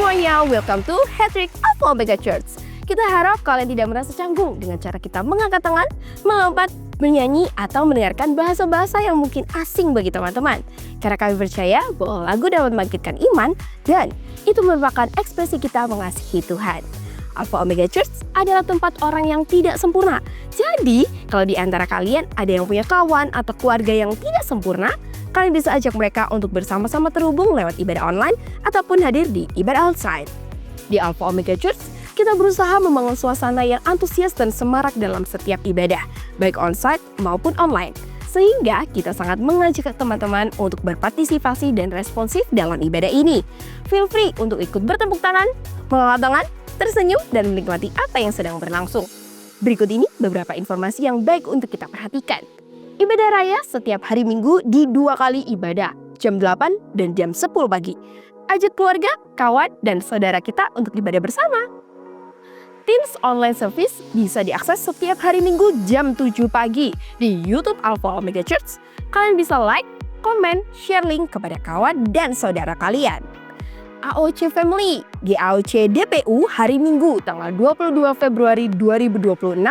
semuanya, welcome to Hat-Trick Alpha Omega Church. Kita harap kalian tidak merasa canggung dengan cara kita mengangkat tangan, melompat, menyanyi, atau mendengarkan bahasa-bahasa yang mungkin asing bagi teman-teman. Karena kami percaya bahwa lagu dapat membangkitkan iman dan itu merupakan ekspresi kita mengasihi Tuhan. Alpha Omega Church adalah tempat orang yang tidak sempurna. Jadi, kalau di antara kalian ada yang punya kawan atau keluarga yang tidak sempurna, kalian bisa ajak mereka untuk bersama-sama terhubung lewat ibadah online ataupun hadir di ibadah outside. Di Alpha Omega Church, kita berusaha membangun suasana yang antusias dan semarak dalam setiap ibadah, baik onsite maupun online. Sehingga kita sangat mengajak teman-teman untuk berpartisipasi dan responsif dalam ibadah ini. Feel free untuk ikut bertepuk tangan, mengangkat tangan, tersenyum, dan menikmati apa yang sedang berlangsung. Berikut ini beberapa informasi yang baik untuk kita perhatikan. Ibadah raya setiap hari Minggu di 2 kali ibadah, jam 8 dan jam 10 pagi. Ajak keluarga, kawan, dan saudara kita untuk ibadah bersama. Teens online service bisa diakses setiap hari Minggu jam 7 pagi di YouTube Alpha Omega Church. Kalian bisa like, komen, share link kepada kawan dan saudara kalian. AOC Family, GAOC DPU hari Minggu tanggal 22 Februari 2026,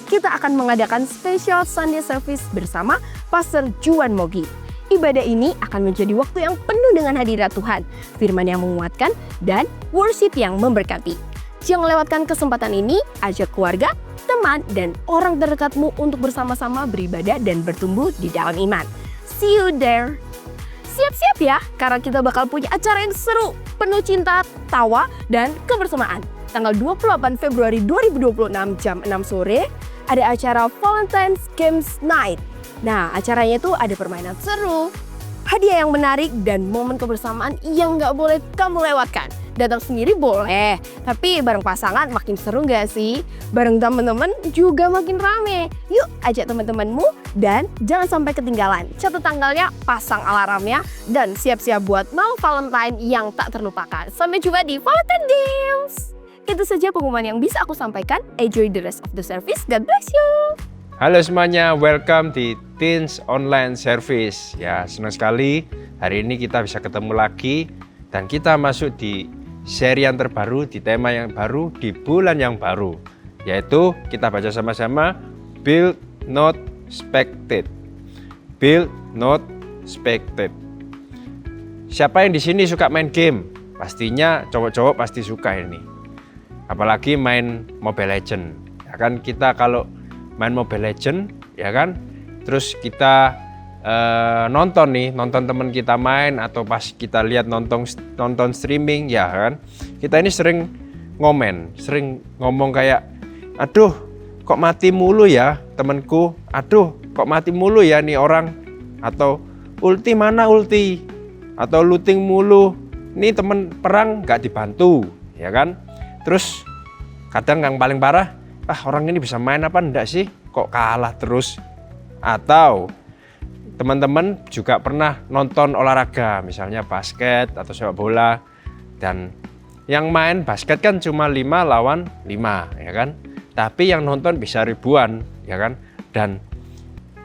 kita akan mengadakan special Sunday service bersama Pastor Juan Mogi. Ibadah ini akan menjadi waktu yang penuh dengan hadirat Tuhan, firman yang menguatkan, dan worship yang memberkati. Jangan lewatkan kesempatan ini, ajak keluarga, teman, dan orang terdekatmu untuk bersama-sama beribadah dan bertumbuh di dalam iman. See you there! Siap-siap ya, karena kita bakal punya acara yang seru, penuh cinta, tawa, dan kebersamaan. Tanggal 28 Februari 2026 jam 6 sore, ada acara Valentine's Games Night. Nah, acaranya itu ada permainan seru, hadiah yang menarik, dan momen kebersamaan yang nggak boleh kamu lewatkan. Datang sendiri boleh, tapi bareng pasangan makin seru nggak sih? Bareng teman-teman juga makin rame. Yuk, ajak teman-temanmu dan jangan sampai ketinggalan. Catat tanggalnya, pasang alarmnya, dan siap-siap buat malam Valentine yang tak terlupakan. Sampai jumpa di Valentine Games! Itu saja pengumuman yang bisa aku sampaikan. Enjoy the rest of the service. God bless you! Halo semuanya, welcome di Teens Online Service. Ya, senang sekali hari ini kita bisa ketemu lagi dan kita masuk di seri yang terbaru, di tema yang baru, di bulan yang baru, yaitu kita baca sama-sama Build Not Spectate. Build Not Spectate. Siapa yang di sini suka main game? Pastinya cowok-cowok pasti suka ini. Apalagi main Mobile Legend. Ya kan, kita kalau main Mobile Legend, ya kan, terus kita nonton teman kita main, atau pas kita lihat nonton streaming, ya kan, kita ini sering ngomong kayak, aduh kok mati mulu ya temanku, aduh kok mati mulu ya nih orang, atau ulti mana ulti, atau looting mulu, nih temen perang gak dibantu, ya kan. Terus kadang yang paling parah, orang ini bisa main apa enggak sih, kok kalah terus. Atau teman-teman juga pernah nonton olahraga, misalnya basket atau sepak bola, dan yang main basket kan cuma 5 lawan 5, ya kan, tapi yang nonton bisa ribuan, ya kan. Dan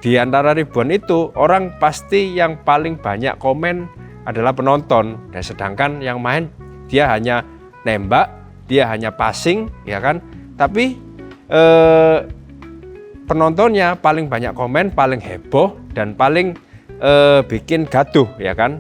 di antara ribuan itu, orang pasti yang paling banyak komen adalah penonton, dan sedangkan yang main dia hanya nembak, dia hanya passing, ya kan, tapi penontonnya paling banyak komen, paling heboh, dan paling bikin gaduh, ya kan.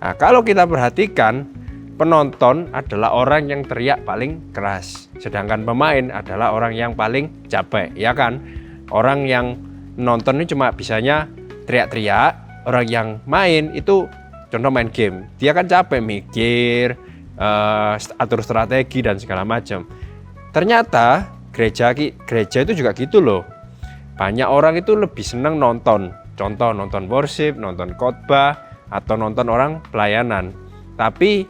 Nah, kalau kita perhatikan, penonton adalah orang yang teriak paling keras, sedangkan pemain adalah orang yang paling capek, ya kan. Orang yang nonton ini cuma bisanya teriak-teriak, orang yang main itu, contoh main game, dia kan capek mikir, atur strategi dan segala macam. Ternyata gereja itu juga gitu loh. Banyak orang itu lebih senang nonton, contoh nonton worship, nonton khotbah, atau nonton orang pelayanan. Tapi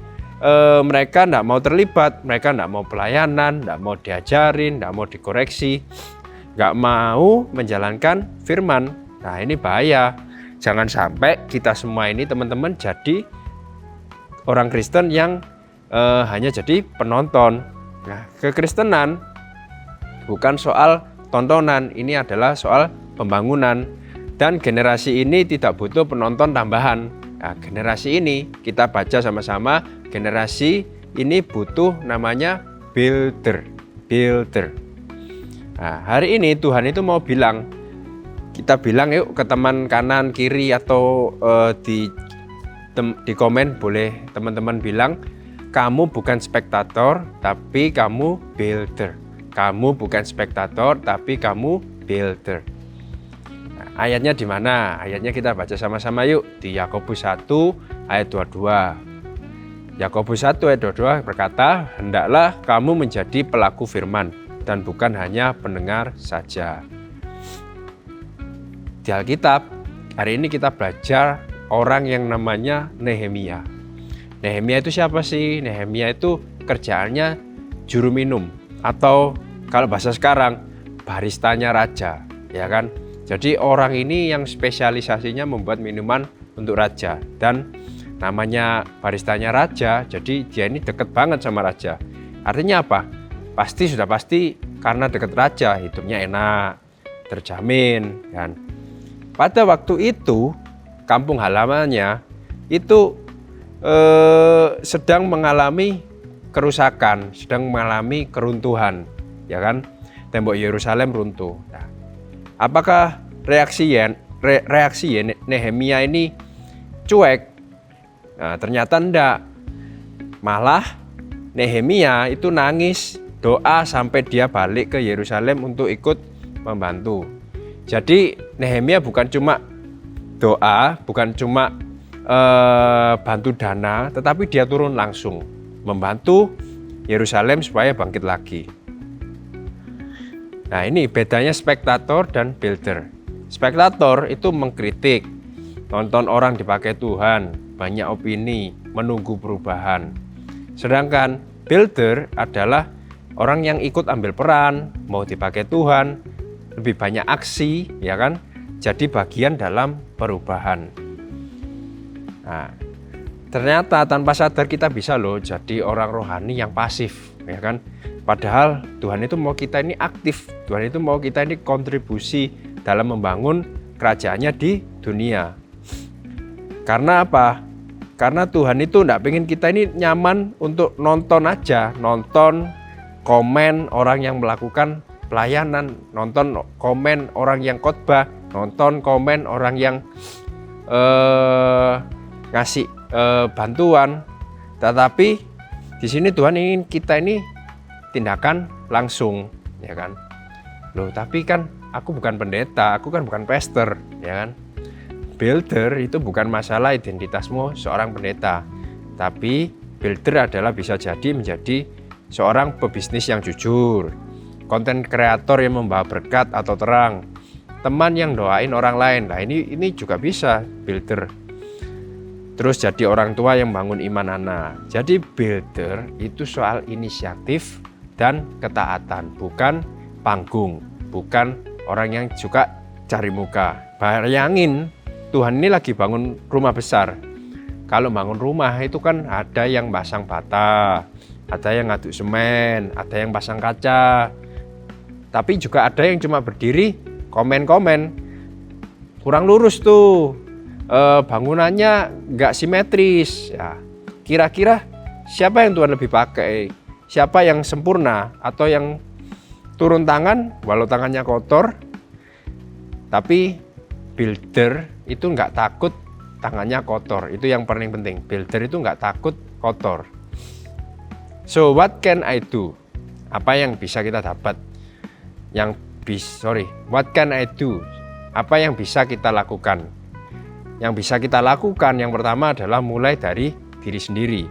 mereka tidak mau terlibat, mereka tidak mau pelayanan, tidak mau diajarin, tidak mau dikoreksi, nggak mau menjalankan firman. Nah, ini bahaya. Jangan sampai kita semua ini teman-teman jadi orang Kristen yang hanya jadi penonton. Nah, kekristenan bukan soal tontonan, ini adalah soal pembangunan. Dan generasi ini tidak butuh penonton tambahan. Nah, generasi ini kita baca sama-sama, generasi ini butuh namanya builder. Nah, hari ini Tuhan itu mau bilang, kita bilang yuk ke teman kanan, kiri, atau di komen boleh teman-teman bilang, kamu bukan spektator, tapi kamu builder. Kamu bukan spektator, tapi kamu builder. Nah, ayatnya di mana? Ayatnya kita baca sama-sama yuk. Di Yakobus 1 ayat 22. Yakobus 1 ayat 22 berkata, hendaklah kamu menjadi pelaku firman dan bukan hanya pendengar saja. Di Alkitab, hari ini kita belajar orang yang namanya Nehemia. Nehemia itu siapa sih? Nehemia itu kerjaannya juru minum, atau kalau bahasa sekarang baristanya raja, ya kan? Jadi orang ini yang spesialisasinya membuat minuman untuk raja, dan namanya baristanya raja, jadi dia ini dekat banget sama raja. Artinya apa? Sudah pasti karena dekat raja, hidupnya enak, terjamin. Dan pada waktu itu kampung halamannya itu sedang mengalami kerusakan, sedang mengalami keruntuhan, ya kan? Tembok Yerusalem runtuh. Nah, apakah reaksi Nehemia ini cuek? Nah, ternyata enggak. Malah Nehemia itu nangis, doa sampai dia balik ke Yerusalem untuk ikut membantu. Jadi Nehemia bukan cuma doa, bukan cuma bantu dana, tetapi dia turun langsung membantu Yerusalem supaya bangkit lagi. Nah, ini bedanya spektator dan builder. Spektator itu mengkritik, nonton orang dipakai Tuhan, banyak opini, menunggu perubahan. Sedangkan builder adalah orang yang ikut ambil peran, mau dipakai Tuhan, lebih banyak aksi, ya kan? Jadi bagian dalam perubahan. Nah, ternyata tanpa sadar kita bisa loh jadi orang rohani yang pasif, ya kan? Padahal Tuhan itu mau kita ini aktif, Tuhan itu mau kita ini kontribusi dalam membangun kerajaannya di dunia. Karena apa? Karena Tuhan itu enggak pengen kita ini nyaman untuk nonton aja, nonton komen orang yang melakukan pelayanan, nonton komen orang yang khotbah, nonton komen orang yang ngasih bantuan. Tetapi di sini Tuhan ingin kita ini tindakan langsung, ya kan? Loh, tapi kan aku bukan pendeta, aku kan bukan pastor, ya kan? Builder itu bukan masalah identitasmu seorang pendeta, tapi builder adalah bisa jadi menjadi seorang pebisnis yang jujur, konten kreator yang membawa berkat atau terang, teman yang doain orang lain. Nah, ini juga bisa builder. Terus jadi orang tua yang bangun iman anak. Jadi builder itu soal inisiatif dan ketaatan, bukan panggung, bukan orang yang juga cari muka. Bayangin, Tuhan ini lagi bangun rumah besar. Kalau bangun rumah itu kan ada yang pasang bata, ada yang ngaduk semen, ada yang pasang kaca. Tapi juga ada yang cuma berdiri komen-komen. Kurang lurus tuh. Bangunannya nggak simetris, ya. Kira-kira siapa yang Tuhan lebih pakai? Siapa yang sempurna atau yang turun tangan walau tangannya kotor? Tapi builder itu nggak takut tangannya kotor. Itu yang paling penting. Builder itu nggak takut kotor. So what can I do? Apa yang bisa kita dapat? What can I do? Apa yang bisa kita lakukan? Yang bisa kita lakukan yang pertama adalah mulai dari diri sendiri.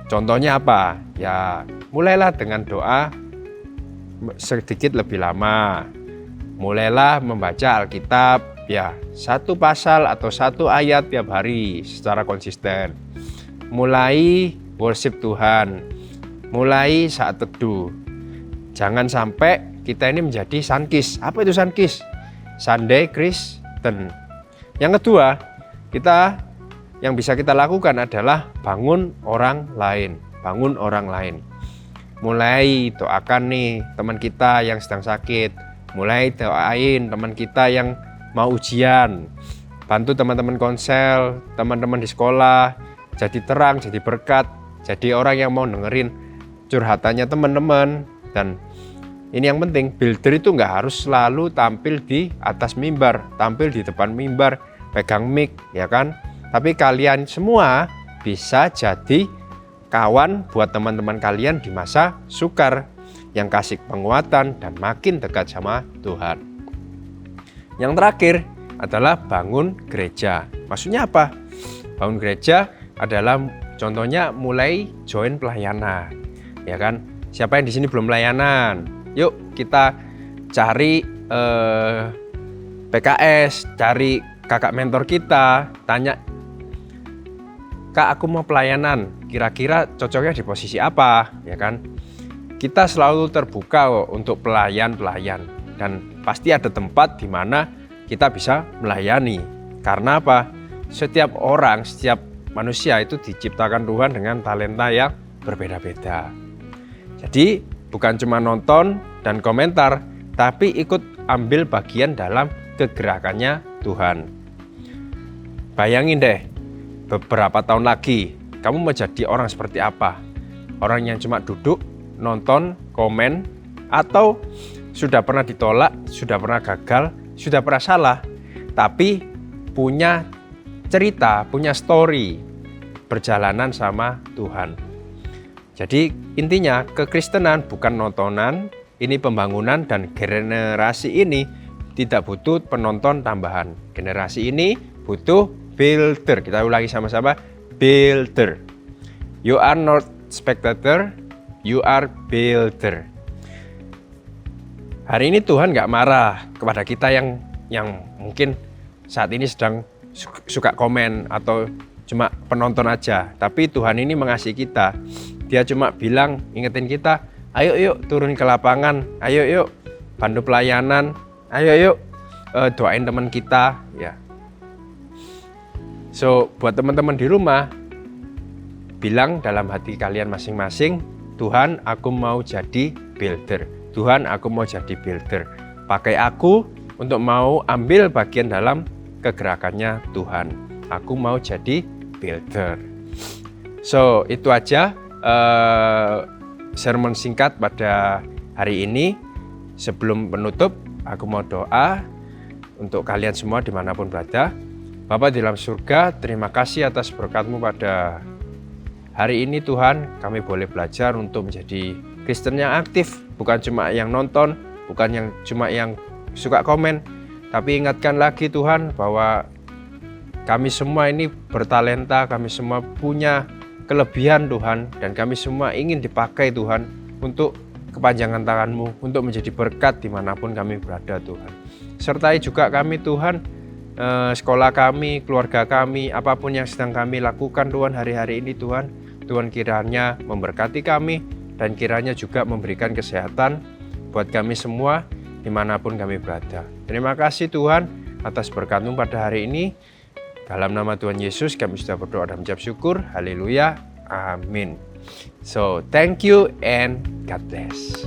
Contohnya apa? Ya, mulailah dengan doa sedikit lebih lama. Mulailah membaca Alkitab, ya, satu pasal atau satu ayat tiap hari secara konsisten. Mulai worship Tuhan. Mulai saat teduh. Jangan sampai kita ini menjadi sankis. Apa itu sankis? Sunday Kristen. Yang kedua, yang bisa kita lakukan adalah bangun orang lain. Bangun orang lain. Mulai doakan nih teman kita yang sedang sakit. Mulai doain teman kita yang mau ujian. Bantu teman-teman konsel, teman-teman di sekolah. Jadi terang, jadi berkat. Jadi orang yang mau dengerin curhatannya teman-teman. Dan ini yang penting, builder itu nggak harus selalu tampil di atas mimbar, tampil di depan mimbar, pegang mic, ya kan? Tapi kalian semua bisa jadi kawan buat teman-teman kalian di masa sukar, yang kasih penguatan dan makin dekat sama Tuhan. Yang terakhir adalah bangun gereja. Maksudnya apa? Bangun gereja adalah contohnya mulai join pelayanan, ya kan? Siapa yang di sini belum pelayanan? Yuk kita cari PKS, cari kakak mentor kita, tanya, Kak, aku mau pelayanan, kira-kira cocoknya di posisi apa, ya kan? Kita selalu terbuka kok untuk pelayan-pelayan, dan pasti ada tempat di mana kita bisa melayani. Karena apa? Setiap orang, setiap manusia itu diciptakan Tuhan dengan talenta yang berbeda-beda. Jadi bukan cuma nonton dan komentar, tapi ikut ambil bagian dalam kegerakannya Tuhan. Bayangin deh, beberapa tahun lagi kamu mau jadi orang seperti apa? Orang yang cuma duduk, nonton, komen, atau sudah pernah ditolak, sudah pernah gagal, sudah pernah salah, tapi punya cerita, punya story perjalanan sama Tuhan. Jadi intinya kekristenan bukan nontonan, ini pembangunan, dan generasi ini tidak butuh penonton tambahan. Generasi ini butuh builder. Kita ulangi sama-sama, builder. You are not spectator, you are builder. Hari ini Tuhan nggak marah kepada kita yang mungkin saat ini sedang suka komen atau cuma penonton aja. Tapi Tuhan ini mengasihi kita. Dia cuma bilang, ingetin kita, ayo yuk turun ke lapangan, ayo yuk bantu pelayanan, ayo yuk doain teman kita, ya. So buat teman-teman di rumah, bilang dalam hati kalian masing-masing, Tuhan, aku mau jadi builder. Tuhan, aku mau jadi builder. Pakai aku untuk mau ambil bagian dalam kegerakannya Tuhan. Aku mau jadi builder. So itu aja sermon singkat pada hari ini. Sebelum penutup, aku mau doa untuk kalian semua dimanapun berada. Bapa di dalam surga, terima kasih atas berkat-Mu pada hari ini Tuhan. Kami boleh belajar untuk menjadi Kristen yang aktif, bukan cuma yang nonton, bukan yang cuma yang suka komen, tapi ingatkan lagi Tuhan bahwa kami semua ini bertalenta, kami semua punya kelebihan Tuhan, dan kami semua ingin dipakai Tuhan untuk kepanjangan tangan-Mu, untuk menjadi berkat dimanapun kami berada Tuhan. Sertai juga kami Tuhan, sekolah kami, keluarga kami, apapun yang sedang kami lakukan Tuhan hari-hari ini Tuhan. Tuhan kiranya memberkati kami, dan kiranya juga memberikan kesehatan buat kami semua dimanapun kami berada. Terima kasih Tuhan atas berkat-Mu pada hari ini. Dalam nama Tuhan Yesus kami sudah berdoa dan mengucap syukur. Haleluya. Amin. So thank you and God bless.